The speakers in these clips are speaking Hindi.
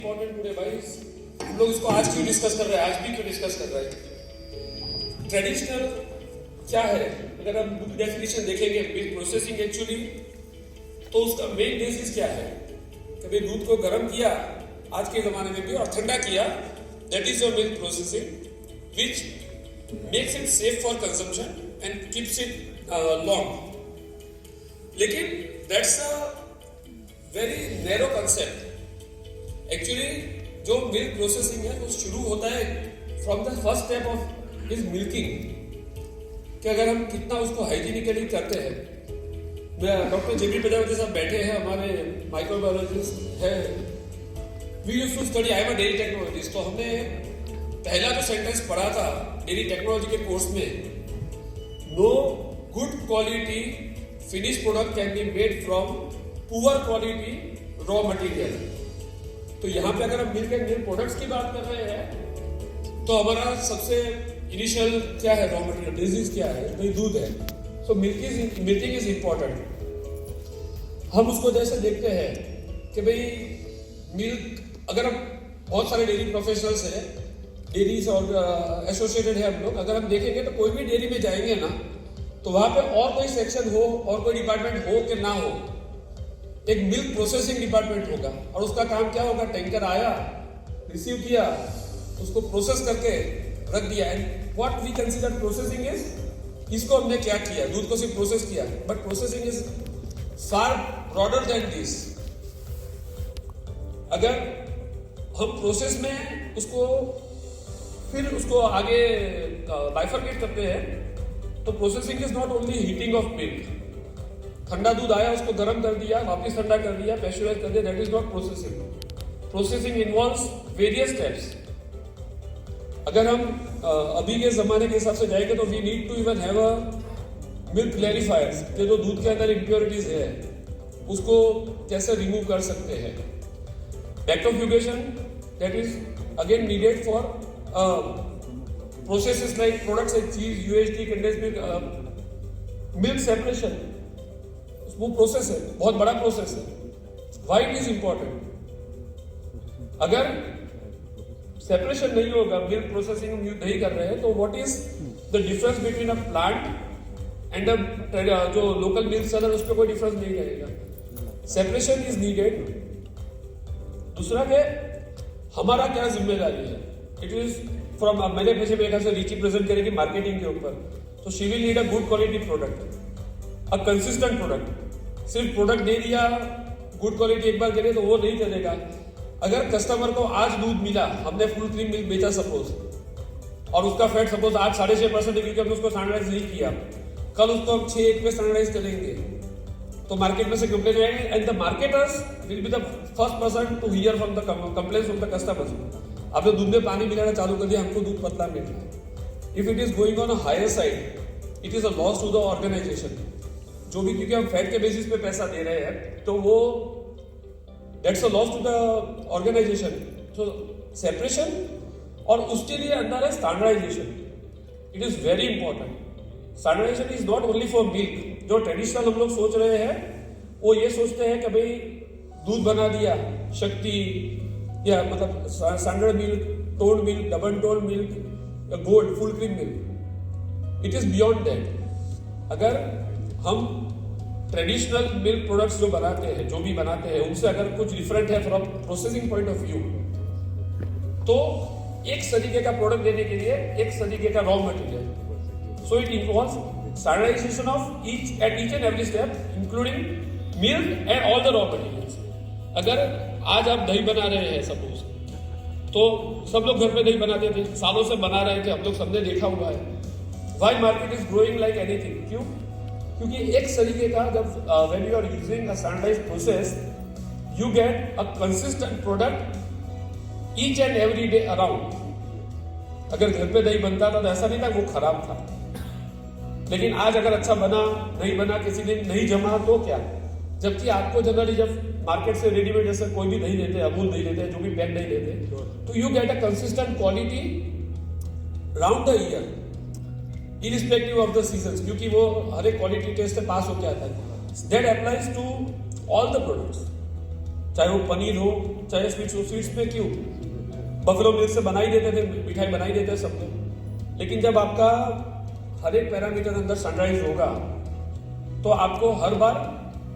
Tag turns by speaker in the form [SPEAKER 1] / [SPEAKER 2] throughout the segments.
[SPEAKER 1] इम्पोर्टेंट टुडे भाई, हम लोग इसको आज क्यों डिस्कस कर रहे हैं, आज भी क्यों डिस्कस कर रहे हैं। ट्रेडिशनल क्या है, अगर हम डेफिनेशन देखेंगे मिल्क प्रोसेसिंग एक्चुअली, तो उसका मेन बेसिस क्या है। कभी दूध को गर्म किया आज के जमाने में भी और ठंडा किया, that is your milk processing which makes it safe for consumption and keeps it long. लेकिन that's a very narrow concept. Actually जो मिल्क प्रोसेसिंग है वो शुरू होता है from the first step of is milking, कि अगर हम कितना उसको हाइजीनिकली करते हैं। मैं डॉक्टर जेबी प्रजापति साहब बैठे हैं, हमारे माइक्रोबायोलॉजिस्ट है। We used to study, I am a dairy technologist, तो हमने पहला जो सेंटेंस पढ़ा था डेयरी टेक्नोलॉजी के कोर्स में, no good quality finish product can be made from poor quality raw material. तो यहाँ पे अगर हम मिल्क एंड मिल्क प्रोडक्ट्स की बात कर रहे हैं तो हमारा सबसे इनिशियल क्या है, रॉ मटेरियल बेसिस क्या है, भाई दूध है। सो मिल्किंग इज इम्पोर्टेंट। हम उसको जैसे देखते हैं कि भाई मिल्क, अगर हम बहुत सारे डेयरी प्रोफेशनल्स हैं, डेयरी और एसोसिएटेड है हम लोग, अगर हम देखेंगे तो कोई भी डेयरी में जाएंगे ना, तो वहां पे और कोई सेक्शन हो और कोई डिपार्टमेंट हो कि ना हो, एक मिल्क प्रोसेसिंग डिपार्टमेंट होगा। और उसका काम क्या होगा, टैंकर आया, रिसीव किया, उसको प्रोसेस करके रख दिया। And what we consider processing is, इसको हमने क्या किया, दूध को सिर्फ प्रोसेस किया, but processing is far broader than this. अगर हम प्रोसेस में उसको फिर उसको आगे बाइफरकेट करते हैं, तो processing is not only heating of milk. ठंडा दूध आया, उसको गर्म कर दिया, वापस ठंडा कर दिया, प्रेशराइज कर दिया, that is not processing. Processing involves various steps. अगर हम अभी के जमाने के हिसाब से जाएंगे तो we need to even have a milk clarifiers, कि जो दूध के अंदर इम्प्योरिटीज है उसको कैसे रिमूव कर सकते हैं। Bactofugation, that is again needed for processes like products like cheese, UHT, condensed milk, milk separation, वो प्रोसेस है, बहुत बड़ा प्रोसेस है। Why it is important? अगर सेपरेशन नहीं होगा, मिल्क प्रोसेसिंग हम नहीं कर रहे हैं, तो what is the difference between a plant and जो लोकल मिल्क सेलर, उस पर कोई डिफरेंस नहीं रहेगा। Separation is needed. दूसरा के हमारा क्या जिम्मेदारी है, इट इज फ्रॉम, मेरे पीछे मेरे से रीची प्रेजेंट करेगी मार्केटिंग के ऊपर, तो she will need a good quality product, a consistent product. सिर्फ प्रोडक्ट दे दिया, गुड क्वालिटी एक बार करे तो वो नहीं चलेगा। अगर कस्टमर को आज दूध मिला, हमने फुल क्रीम मिल्क बेचा सपोज, और उसका फैट सपोज आज 6.5% है, क्योंकि हमने उसको स्टैंडर्डाइज नहीं किया, कल उसको हम 6.1 पे स्टैंडर्डाइज करेंगे, तो मार्केट में से कंप्लेन आएंगे, and the marketers will be the first person to hear from the complaints from the customers. आपने दूध में पानी मिलाना चालू कर दिया, हमको दूध पतला मिल रहा है। If it is going on a higher side, it is a loss to the organisation. जो भी, क्योंकि हम फैट के बेसिस पे पैसा दे रहे हैं, तो वो that's a loss to the organisation. तो सेपरेशन, और उसके लिए अंदर है standardisation. It is very important. Standardisation is not only for milk. जो ट्रेडिशनल हम लोग सोच रहे हैं, वो ये सोचते हैं कि भाई दूध बना दिया, शक्ति, या मतलब standard milk, toned milk, double toned milk, या gold full cream milk. It is beyond that. अगर हम ट्रेडिशनल मिल्क प्रोडक्ट्स जो बनाते हैं, जो भी बनाते हैं, उनसे अगर कुछ डिफरेंट है from processing point of view, तो एक तरीके का प्रोडक्ट देने के लिए एक तरीके का raw material. So it involves standardisation of each and every step, including milk and all the raw materials. अगर आज आप दही बना रहे हैं सपोज, तो सब लोग घर पे दही बनाते थे, सालों से बना रहे थे, हम लोग सबने देखा हुआ है। Why market is growing like anything? क्यों? क्योंकि एक तरीके का, जब when you are using a standardised process, you get a consistent product each and every day around. अगर घर पे दही बनता था तो ऐसा नहीं था वो खराब था, लेकिन आज अगर अच्छा बना, नहीं बना, किसी दिन नहीं जमा, तो क्या? जबकि आपको जनरली जब मार्केट से रेडीमेड जैसे कोई भी दही देते, अमूल दही देते, जो भी पैक दही देते, तो you get a consistent quality round the year, irrespective of the season, क्योंकि वो हर एक क्वालिटी टेस्ट से पास होकर आता है। That applies to all the products. चाहे वो पनीर हो चाहे स्वीट्स हो। स्वीट्स में क्यों, बफलो मिल्क से बनाई देते थे, मिठाई बनाई देते सब लोग, लेकिन जब आपका हर एक पैरामीटर अंदर स्टैंडर्डाइज होगा तो आपको हर बार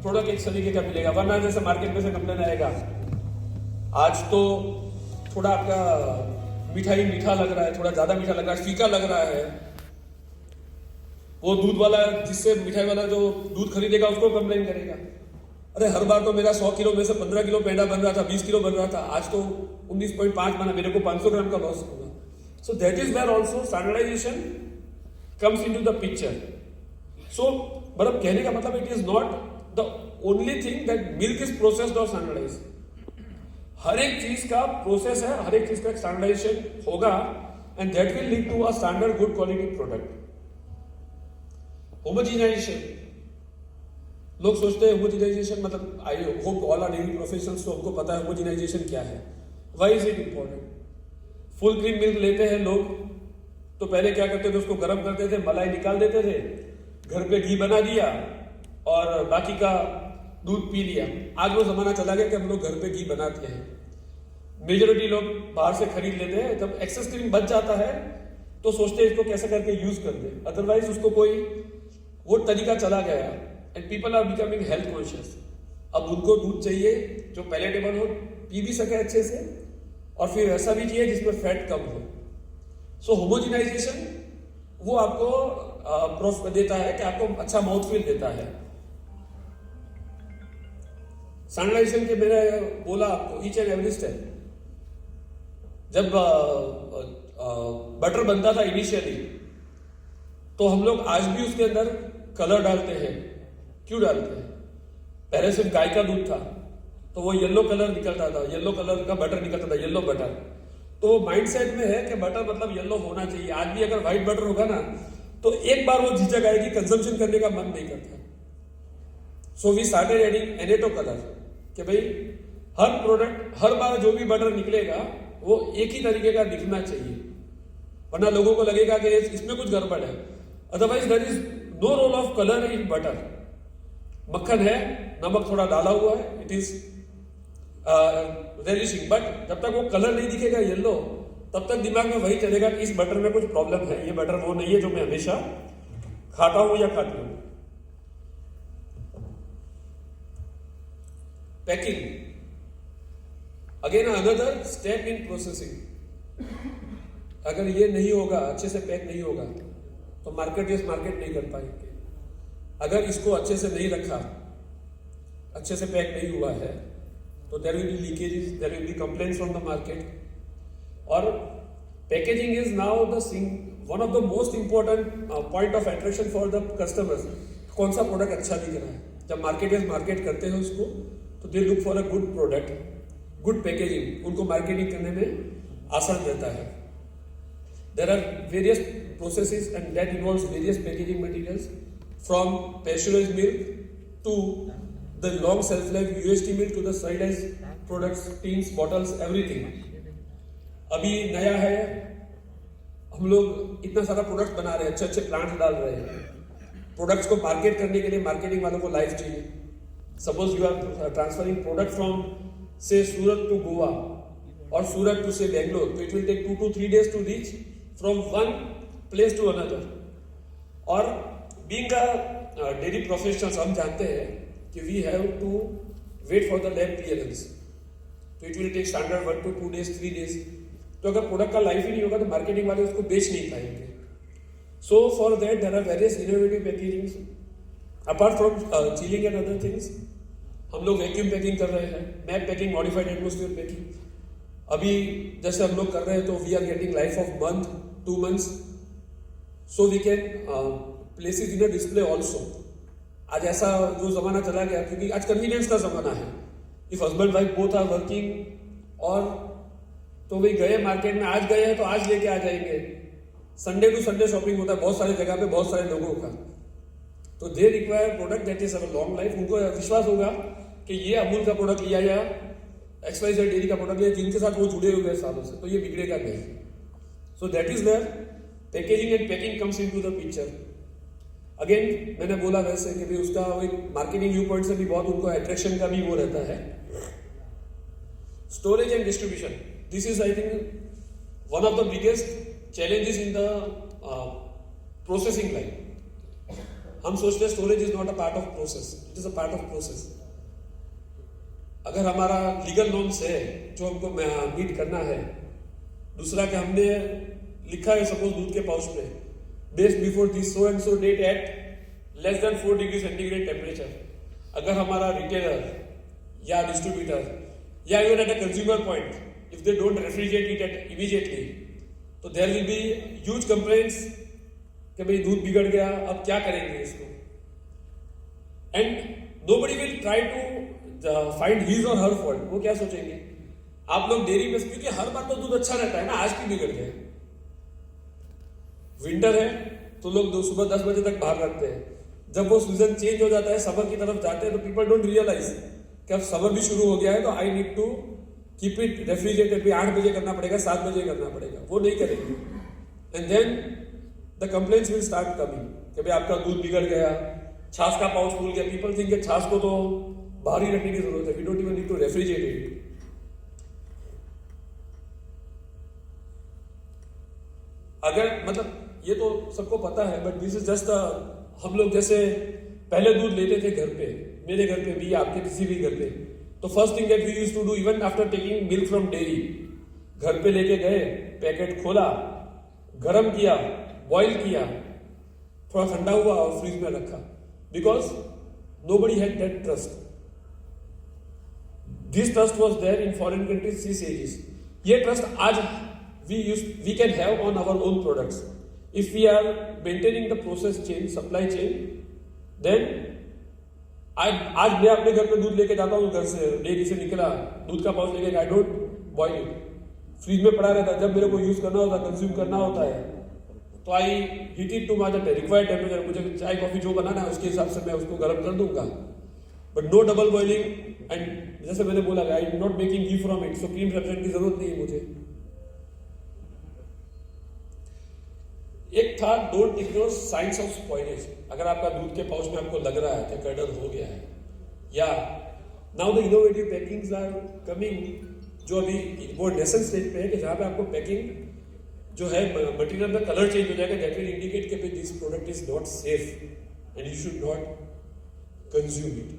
[SPEAKER 1] प्रोडक्ट एक तरीके का मिलेगा। वरना जैसे मार्केट में से कंप्लेन आएगा, आज तो थोड़ा आपका मिठाई मीठा लग रहा है, थोड़ा ज्यादा मीठा लग रहा है, फीका लग रहा है, वो दूध वाला जिससे मिठाई वाला जो दूध खरीदेगा उसको कंप्लेन करेगा, अरे हर बार तो मेरा 100 किलो में से 15 किलो पेड़ा बन रहा था, 20 किलो बन रहा था, आज तो 19.5 बना, मेरे को 500 ग्राम का लॉस होगा। So that is where also standardization comes into the picture. So मतलब कहने का मतलब it is not the only thing that milk is processed और स्टैंडर्डाइज। हर एक चीज का प्रोसेस है, हर एक चीज का स्टैंडर्डाइजेशन होगा and that will lead to a standard good quality product. Homogenisation, लोग सोचते हैं होमोजेनाइजेशन मतलब, I hope all are dairy professionals तो हमको पता है होमोजेनाइजेशन क्या है। Why is it important? Full cream milk लेते हैं लोग तो पहले क्या करते थे, उसको गर्म करते थे, मलाई निकाल देते थे, घर पे घी बना दिया और बाकी का दूध पी लिया। आज वो जमाना चला गया कि हम लोग घर पे घी बनाते हैं। मेजोरिटी लोग बाहर से खरीद लेते हैं। जब एक्सेस क्रीम बच जाता है तो सोचते हैं इसको कैसे करके यूज कर दे, अदरवाइज उसको कोई वो तरीका चला गया and people are becoming health conscious. अब उनको दूध चाहिए जो पैलेटेबल हो, पी भी सके अच्छे से, और फिर ऐसा भी चाहिए जिसमें फैट कम हो। सो होमोजेनाइजेशन वो आपको प्रूफ देता है कि आपको अच्छा माउथ फील देता है। स्टैंडर्डाइजेशन के मैंने बोला आपको ईच एंड एवरी स्टेप। जब बटर बनता था इनिशियली तो हम लोग आज भी उसके अंदर कलर डालते हैं। क्यों डालते हैं? पहले सिर्फ गाय का दूध था तो वो येलो कलर निकलता था, येलो कलर का बटर निकलता था, येलो बटर। तो माइंडसेट में है कि बटर मतलब येलो होना चाहिए। आज भी अगर व्हाइट बटर होगा ना तो एक बार वो झिझक आएगी, कंजम्पशन करने का मन नहीं करता। So we started adding annatto colour कि भाई हर प्रोडक्ट, हर बार जो भी बटर निकलेगा वो एक ही तरीके का दिखना चाहिए, वरना लोगों को लगेगा कि इसमें कुछ गड़बड़ है। Otherwise there is no role of colour in butter. मक्खन है, नमक थोड़ा डाला हुआ है, इट इज रेलिशिंग, बट जब तक वो कलर नहीं दिखेगा येलो, तब तक दिमाग में वही चलेगा कि इस बटर में कुछ प्रॉब्लम है, ये बटर वो नहीं है जो मैं हमेशा खाता हूं या खाती हूं। Packing, again another step in processing. अगर ये नहीं होगा, अच्छे से पैक नहीं होगा तो मार्केट नहीं कर पाएंगे। अगर इसको अच्छे से नहीं रखा, अच्छे से पैक नहीं हुआ है तो there will be leakages, there will be complaints from the market. और packaging is now the one of the most important point of attraction for the customers. कौन सा प्रोडक्ट अच्छा दिख रहा है? जब मार्केट करते हैं उसको तो they look for a good product, good packaging, उनको मार्केटिंग करने में आसान रहता है। There are various processes and that involves various packaging materials, from pasteurized milk to the long shelf life UHT milk to the sterilized products, tins, bottles, everything. अभी नया है, हम लोग इतना सारा प्रोडक्ट बना रहे हैं, अच्छे अच्छे प्लांट्स डाल रहे हैं। प्रोडक्ट्स को मार्केट करने के लिए मार्केटिंग वालों को लाइफ चाहिए। Suppose you are transferring product from से Surat to Goa or Surat to say Bangalore, so it will take 2 to 3 days to reach from one place to another. और being a dairy professionals, हम जानते हैं कि we have to wait for the lab clearance, so it will take standard 1 to 2 days, 3 days. तो अगर प्रोडक्ट का लाइफ ही नहीं होगा तो मार्केटिंग वाले उसको बेच नहीं पाएंगे। So for that there are various innovative packagings apart from chilling and other things. हम लोग वैक्यूम पैकिंग कर रहे हैं, MAP packing, modified atmosphere packing. अभी जैसे हम लोग कर रहे हैं तो we are getting life of month, 2 months, so we can place it in a display also. आज ऐसा जो जमाना चला गया, क्योंकि आज कन्वीनियंस का जमाना है। If husband wife both are working, और तो वही गए मार्केट में, आज गए हैं तो आज लेके आ जाएंगे। संडे टू संडे शॉपिंग होता है बहुत सारी जगह पे, बहुत सारे लोगों का। तो they require product that is a long life. उनको विश्वास होगा कि ये अमूल का प्रोडक्ट लिया या XYZ डेयरी का प्रोडक्ट लिया, जिनके साथ वो जुड़े हुए हैं सालों से, तो ये बिगड़ेगा नहीं। So that is where packaging and packing comes into the picture. Again मैंने बोला वैसे कि भी उसका वही मार्केटिंग व्यू पॉइंट से भी बहुत उनको अट्रैक्शन का भी वो रहता है। storage and distribution. This is, I think, one of the biggest challenges in the processing line. हम सोचते हैं storage is not a part of process, it is a part of process. अगर हमारा लीगल नॉर्म्स है जो हमको मीट करना है, दूसरा कि हमने लिखा है सपोज दूध के पाउच पे best before this so and so date at less than 4 degree centigrade temperature, अगर हमारा रिटेलर या डिस्ट्रीब्यूटर या even at a consumer point if they don't refrigerate it at immediately, तो there will be huge complaints कि भाई दूध बिगड़ गया, अब क्या करेंगे इसको. And nobody will try to find his or her fault. वो क्या सोचेंगे, आप लोग डेयरी में, क्योंकि हर बार तो दूध अच्छा रहता है ना, आज भी बिगड़ गया. विंटर है तो लोग सुबह 10 बजे तक बाहर रखते हैं. जब वो सीजन चेंज हो जाता है, समर की तरफ जाते हैं, तो पीपल डोंट रियलाइज कि अब समर भी शुरू हो गया है, तो I need to keep it refrigerated. भी 8 बजे करना पड़ेगा, 7 बजे करना पड़ेगा, वो नहीं करेंगे. And then the complaints will start coming कि भाई आपका दूध बिगड़ गया, छाछ का पाउच फूल गया. पीपल थिंक छाछ को तो बाहर ही रखने की जरूरत है, we don't even need to refrigerate it. अगर मतलब ये तो सबको पता है, बट दिस इज जस्ट हम लोग जैसे पहले दूध लेते थे घर पे, मेरे घर पे भी, आपके किसी भी घर पे, तो first thing that we used to do even after taking milk from dairy, घर पे लेके गए, पैकेट खोला, गरम किया, बॉईल किया, थोड़ा ठंडा हुआ और फ्रीज में रखा. Because nobody had that trust. This trust was there in foreign countries since ages. ये ट्रस्ट आज we can have on our own products. If we are maintaining the process chain, supply chain, then आज मैं अपने घर पे दूध लेके जाता हूँ, घर से डेयरी से निकला, दूध का पाउच लेके, I don't boil it, fridge में पड़ा रहता है. जब मेरे को यूज करना होता है, कंज्यूम करना होता है, तो I heat it to my required temperature. मुझे चाय कॉफी जो बनाना है उसके हिसाब से मैं उसको गर्म कर दूंगा, but no double boiling. And जैसे मैंने बोला, I am not making ghee from it, so cream refrigerate की जरूरत नहीं है मुझे. एक था don't ignore science of spoilage. अगर आपका दूध के पाउच में आपको लग रहा है कि कर्डल हो गया है, या now the innovative packings are coming, जो अभी बहुत नेसेंट स्टेज पे है, कि जहां पे आपको पैकिंग जो है मटेरियल में कलर चेंज हो जाएगा, दैट विल इंडिकेट कि this product is not safe and you should not consume it.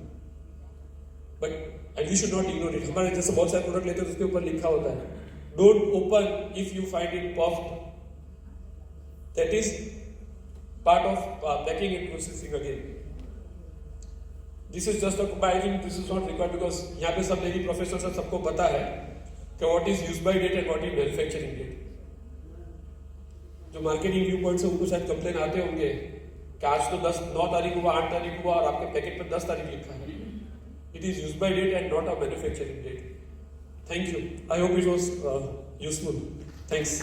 [SPEAKER 1] But and you should not ignore it. हमारे जैसे बहुत सारे प्रोडक्ट लेते हैं उसके ऊपर लिखा होता है don't open if you find it puffed. That is part of packing and processing again. This is just a, I think this is not required because यहाँ पे सब मेरी प्रोफेसर से सबको पता है कि what is use by date and what is manufacturing date. जो मार्केटिंग व्यू पॉइंट से उनको शायद कंप्लेन आते होंगे कि आज तो 9 तारीख हुआ, 8 तारीख हुआ और आपके पैकेट पे 10 तारीख लिखा है. It is used by date and not a manufacturing date. Thank you. I hope it was useful. Thanks.